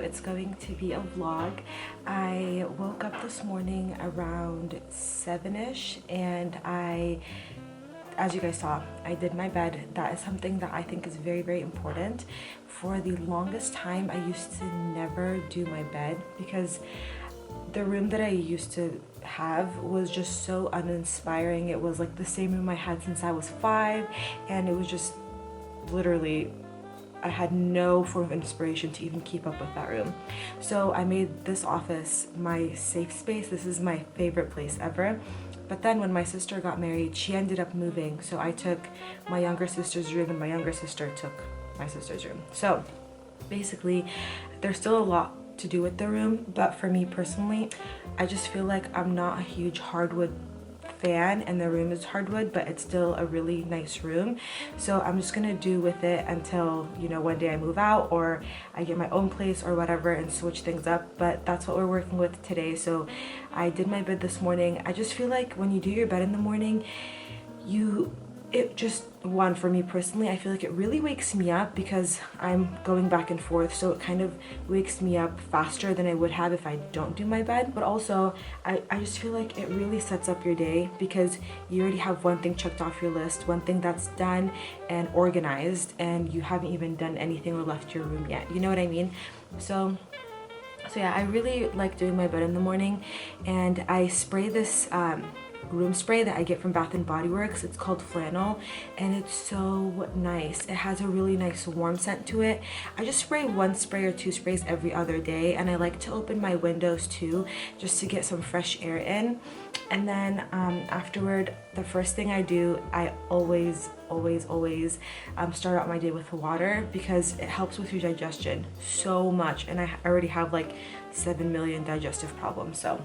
it's going to be a vlog. I woke up this morning around 7ish and as you guys saw, I did my bed. That is something that I think is very, very important. For the longest time, I used to never do my bed because the room that I used to have was just so uninspiring. It was like the same room I had since I was 5, and it was just literally, I had no form of inspiration to even keep up with that room. So I made this office my safe space. This is my favorite place ever. But then when my sister got married, she ended up moving. So I took my younger sister's room and my younger sister took my sister's room. So basically, there's still a lot to do with the room, but for me personally, I just feel like I'm not a huge hardwood fan, and the room is hardwood, but it's still a really nice room. So I'm just gonna do with it until, you know, one day I move out or I get my own place or whatever and switch things up. But that's what we're working with today. So I did my bed this morning. I just feel like when you do your bed in the morning, it just, one, for me personally, I feel like it really wakes me up because I'm going back and forth, so it kind of wakes me up faster than I would have if I don't do my bed. But also I just feel like it really sets up your day because you already have one thing checked off your list, one thing that's done and organized, and you haven't even done anything or left your room yet, you know what I mean? So yeah, I really like doing my bed in the morning, and I spray this room spray that I get from Bath and Body Works. It's called Flannel, and it's so nice. It has a really nice warm scent to it. I just spray one spray or two sprays every other day, and I like to open my windows too just to get some fresh air in. And then afterward, the first thing I do, I always start out my day with water because it helps with your digestion so much, and I already have like 7 million digestive problems, so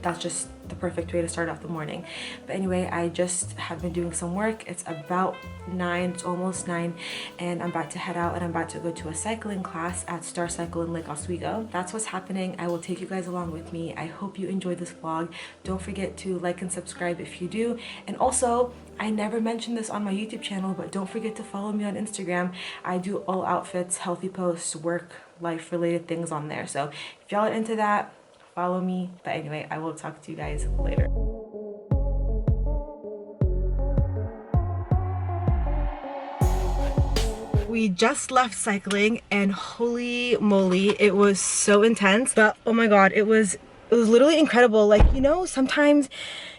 that's just the perfect way to start off the morning. But anyway, I just have been doing some work. It's about 9, it's almost 9, and I'm about to head out and I'm about to go to a cycling class at Starcycle in Lake Oswego. That's what's happening. I will take you guys along with me. I hope you enjoyed this vlog. Don't forget to like and subscribe if you do. And also, I never mentioned this on my YouTube channel, but don't forget to follow me on Instagram. I do all outfits, healthy posts, work, life related things on there. So if y'all are into that, follow me. But anyway, I will talk to you guys later. We just left cycling, and holy moly, it was so intense. But oh my god, it was literally incredible. Like, you know, sometimes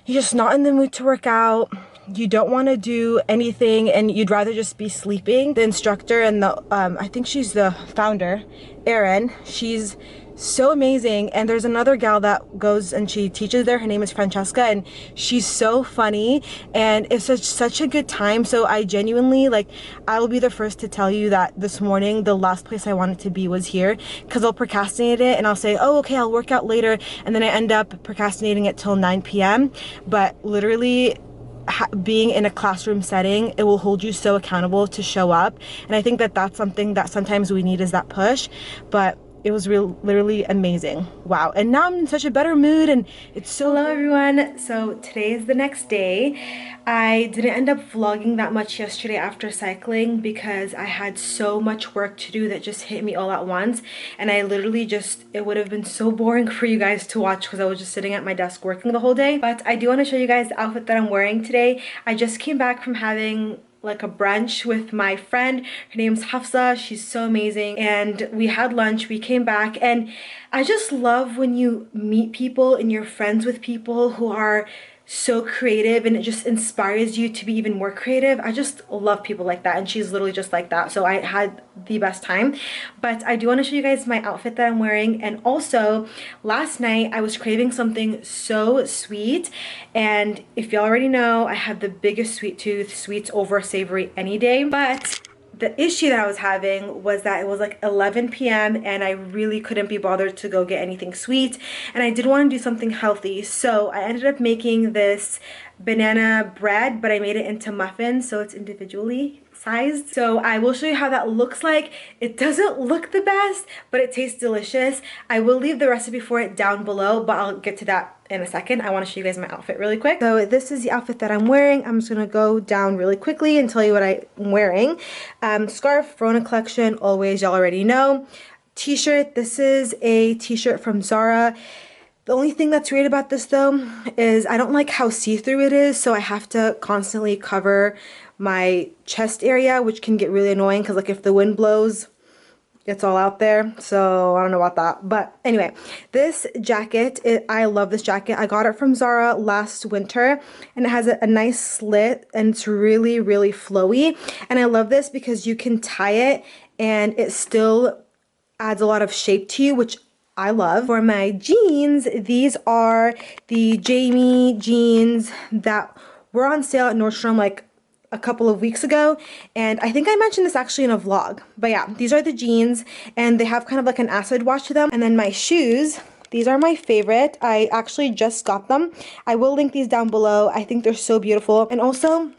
you're just not in the mood to work out, you don't want to do anything, and you'd rather just be sleeping. The instructor and the I think she's the founder, Erin, she's so amazing. And there's another gal that goes and she teaches there. Her name is Francesca, and she's so funny, and it's such a good time. So I genuinely, like, I will be the first to tell you that this morning the last place I wanted to be was here, because I'll procrastinate it and I'll say, oh okay, I'll work out later, and then I end up procrastinating it till 9 p.m. But literally, being in a classroom setting, it will hold you so accountable to show up, and I think that that's something that sometimes we need, is that push. But it was literally amazing. Wow. And now I'm in such a better mood, and it's so— Hello everyone. So today is the next day. I didn't end up vlogging that much yesterday after cycling because I had so much work to do that just hit me all at once, and I literally just, it would have been so boring for you guys to watch because I was just sitting at my desk working the whole day. But I do want to show you guys the outfit that I'm wearing today. I just came back from having like a brunch with my friend. Her name's Hafsa. She's so amazing, and we had lunch, we came back, and I just love when you meet people and you're friends with people who are so creative, and it just inspires you to be even more creative. I just love people like that, and she's literally just like that. So I had the best time. But I do want to show you guys my outfit that I'm wearing. And also, last night I was craving something so sweet, and if y'all already know, I have the biggest sweet tooth, sweets over savory any day. But the issue that I was having was that it was like 11 p.m. and I really couldn't be bothered to go get anything sweet, and I did want to do something healthy. So I ended up making this banana bread, but I made it into muffins, so it's individually sized. So I will show you how that looks like. It doesn't look the best, but it tastes delicious. I will leave the recipe for it down below, but I'll get to that in a second. I want to show you guys my outfit really quick. So this is the outfit that I'm wearing. I'm just gonna go down really quickly and tell you what I'm wearing. Scarf, Rona collection, always, y'all already know. t-shirt. This is a t-shirt from Zara. The only thing that's weird about this though is I don't like how see-through it is, so I have to constantly cover my chest area, which can get really annoying because like if the wind blows, it's all out there. So I don't know about that. But anyway, this jacket, I love this jacket. I got it from Zara last winter and it has a nice slit and it's really, really flowy. And I love this because you can tie it and it still adds a lot of shape to you, which I love. For my jeans, these are the Jaime jeans that were on sale at Nordstrom like a couple of weeks ago, and I think I mentioned this actually in a vlog. But yeah, these are the jeans and they have kind of like an acid wash to them. And then my shoes, these are my favorite. I actually just got them. I will link these down below. I think they're so beautiful. And also,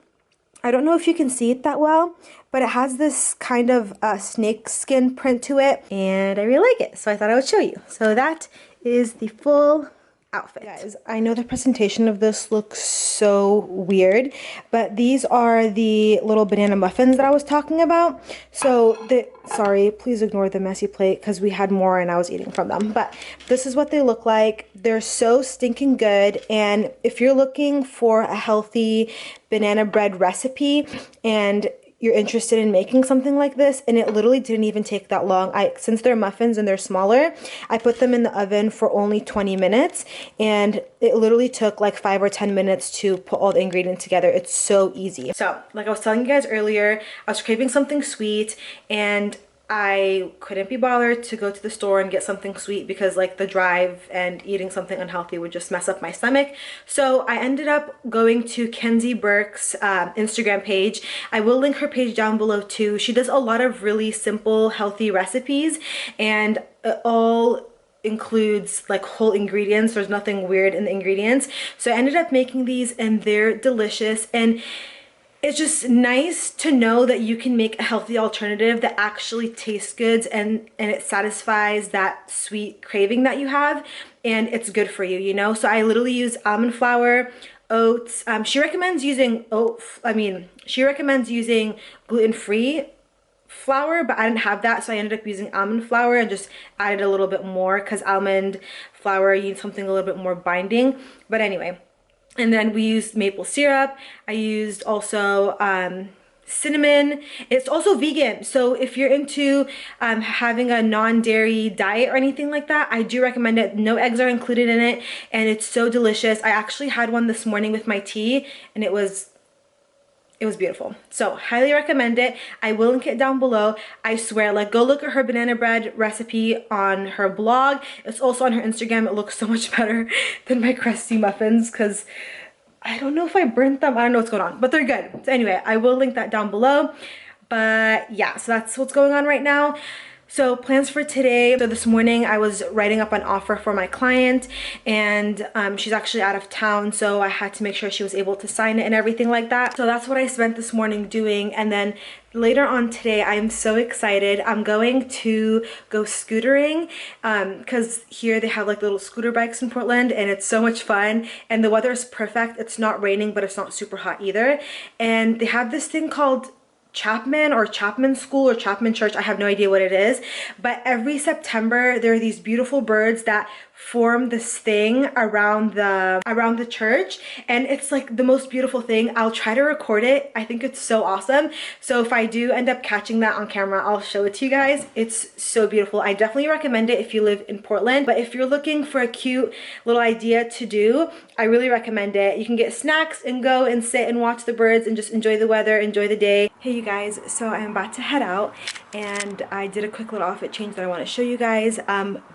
I don't know if you can see it that well, but it has this kind of snake skin print to it and I really like it, so I thought I would show you. So that is the full outfit. Guys, I know the presentation of this looks so weird, but these are the little banana muffins that I was talking about. So sorry, please ignore the messy plate because we had more and I was eating from them, but this is what they look like. They're so stinking good, and if you're looking for a healthy banana bread recipe and you're interested in making something like this, and it literally didn't even take that long. Since they're muffins and they're smaller, I put them in the oven for only 20 minutes and it literally took like 5 or 10 minutes to put all the ingredients together. It's so easy. So like I was telling you guys earlier, I was craving something sweet and I couldn't be bothered to go to the store and get something sweet because like the drive and eating something unhealthy would just mess up my stomach. So I ended up going to Kenzie Burke's Instagram page. I will link her page down below too. She does a lot of really simple, healthy recipes and it all includes like whole ingredients. There's nothing weird in the ingredients. So I ended up making these and they're delicious, and it's just nice to know that you can make a healthy alternative that actually tastes good and it satisfies that sweet craving that you have, and it's good for you, you know? So I literally use almond flour, oats. She recommends using gluten-free flour, but I didn't have that, so I ended up using almond flour and just added a little bit more because almond flour, you need something a little bit more binding. But anyway. And then we used maple syrup. I used also cinnamon. It's also vegan, so if you're into having a non-dairy diet or anything like that, I do recommend it. No eggs are included in it and it's so delicious. I actually had one this morning with my tea and it was beautiful. So highly recommend it. I will link it down below. I swear, like, go look at her banana bread recipe on her blog. It's also on her Instagram. It looks so much better than my crusty muffins because I don't know if I burnt them. I don't know what's going on, but they're good. So anyway, I will link that down below. But yeah, so that's what's going on right now. So plans for today. So this morning I was writing up an offer for my client and she's actually out of town, so I had to make sure she was able to sign it and everything like that. So that's what I spent this morning doing, and then later on today I am so excited. I'm going to go scootering because here they have like little scooter bikes in Portland and it's so much fun and the weather is perfect. It's not raining but it's not super hot either, and they have this thing called Chapman School or Chapman Church. I have no idea what it is, but every September there are these beautiful birds that form this thing around the church, and it's like the most beautiful thing. I'll try to record it. I think it's so awesome. So if I do end up catching that on camera, I'll show it to you guys. It's so beautiful. I definitely recommend it if you live in Portland, but if you're looking for a cute little idea to do, I really recommend it. You can get snacks and go and sit and watch the birds and just enjoy the weather, enjoy the day. Hey you guys, so I'm about to head out and I did a quick little outfit change that I want to show you guys,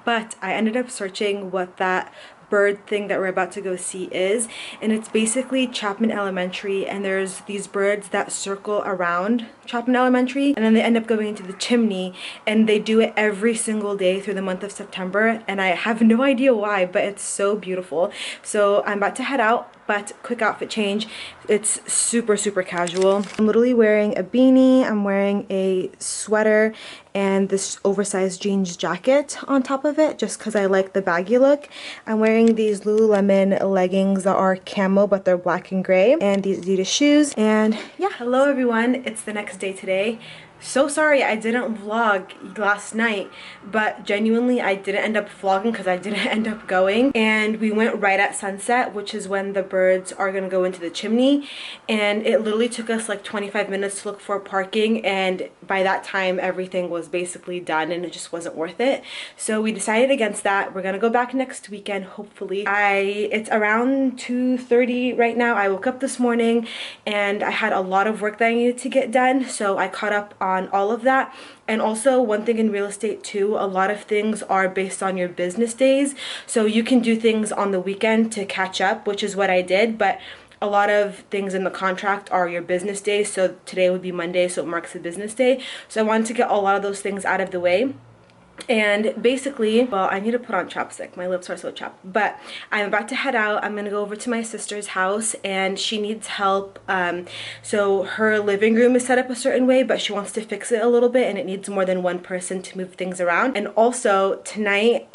but I ended up searching what that bird thing that we're about to go see is, and it's basically Chapman Elementary, and there's these birds that circle around Chapman Elementary and then they end up going into the chimney, and they do it every single day through the month of September, and I have no idea why, but it's so beautiful. So I'm about to head out, but quick outfit change. It's super casual. I'm literally wearing a beanie, I'm wearing a sweater and this oversized jeans jacket on top of it just because I like the baggy look. I'm wearing these Lululemon leggings that are camo but they're black and gray, and these Adidas shoes. And yeah, hello everyone, it's the next day today. So sorry I didn't vlog last night, but genuinely I didn't end up vlogging because I didn't end up going. And we went right at sunset, which is when the birds are gonna go into the chimney. And it literally took us like 25 minutes to look for parking, and by that time everything was basically done and it just wasn't worth it. So we decided against that. We're gonna go back next weekend, hopefully. It's around 2:30 right now. I woke up this morning and I had a lot of work that I needed to get done, so I caught up on all of that. And also, one thing in real estate too, a lot of things are based on your business days, so you can do things on the weekend to catch up, which is what I did. But a lot of things in the contract are your business days, so today would be Monday, so it marks a business day. So I wanted to get a lot of those things out of the way. And basically, well, I need to put on chapstick. My lips are so chapped. But I'm about to head out. I'm gonna go over to my sister's house, and she needs help. So her living room is set up a certain way, but she wants to fix it a little bit, and it needs more than one person to move things around. And also tonight,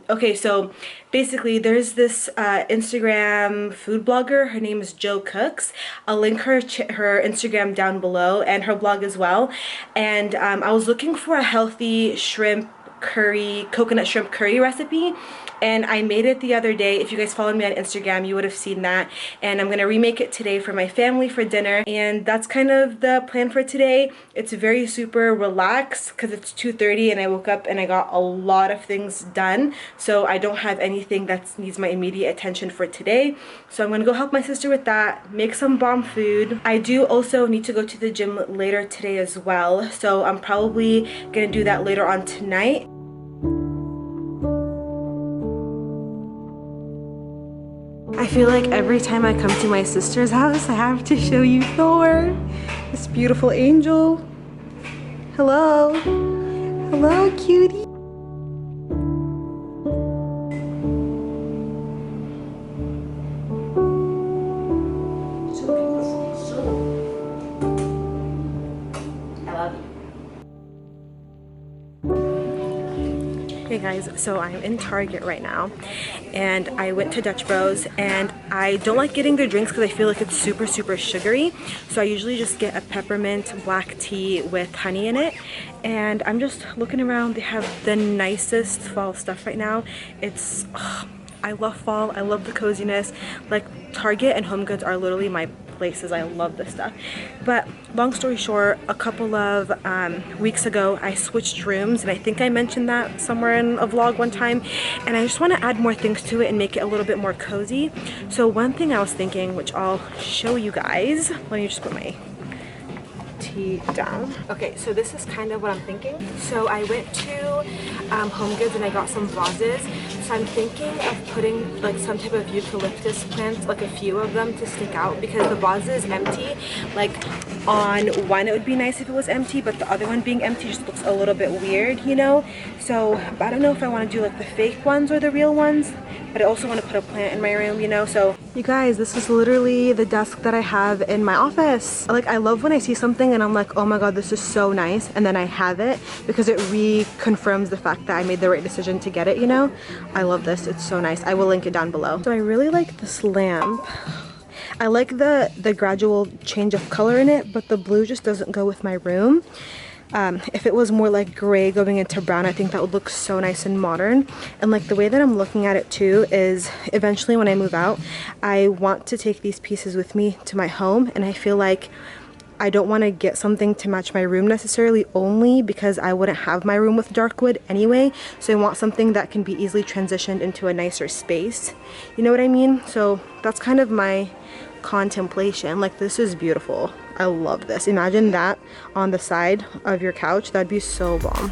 okay, so basically there's this Instagram food blogger. Her name is Jo Cooks. I'll link her Instagram down below, and her blog as well. And I was looking for a healthy coconut shrimp curry recipe, and I made it the other day. If you guys followed me on Instagram, you would have seen that, and I'm gonna remake it today for my family for dinner. And that's kind of the plan for today. It's very super relaxed because it's 2:30 and I woke up and I got a lot of things done, so I don't have anything that needs my immediate attention for today. So I'm gonna go help my sister with that, make some bomb food. I do also need to go to the gym later today as well, so I'm probably gonna do that later on tonight. I feel like every time I come to my sister's house, I have to show you Thor, this beautiful angel. Hello. Hello, cutie. So beautiful. I love you. Hey guys, so I'm in Target right now, and I went to Dutch Bros, and I don't like getting their drinks because I feel like it's super sugary, so I usually just get a peppermint black tea with honey in it. And I'm just looking around. They have the nicest fall stuff right now. It's I love fall. I love the coziness. Like, Target and Home Goods are literally my places. I love this stuff. But long story short, a couple of weeks ago I switched rooms, and I think I mentioned that somewhere in a vlog one time, and I just want to add more things to it and make it a little bit more cozy. So one thing I was thinking, which I'll show you guys, let me just put my tea down. Okay, so this is kind of what I'm thinking. So I went to Home Goods and I got some vases. So I'm thinking of putting like some type of eucalyptus plants, like a few of them, to stick out, because the vase is empty. Like, on one it would be nice if it was empty, but the other one being empty just looks a little bit weird, you know? So I don't know if I want to do like the fake ones or the real ones, but I also want to put a plant in my room, you know? So you guys, this is literally the desk that I have in my office. Like, I love when I see something and I'm like, oh my god, this is so nice, and then I have it, because it reconfirms the fact that I made the right decision to get it, you know? I love this. It's so nice. I will link it down below. So I really like this lamp. I like the gradual change of color in it, but the blue just doesn't go with my room. If it was more like gray going into brown, I think that would look so nice and modern. And like, the way that I'm looking at it too is, eventually when I move out, I want to take these pieces with me to my home, and I feel like I don't want to get something to match my room necessarily, only because I wouldn't have my room with dark wood anyway. So I want something that can be easily transitioned into a nicer space. You know what I mean? So that's kind of my contemplation. Like, this is beautiful. I love this. Imagine that on the side of your couch. That'd be so bomb.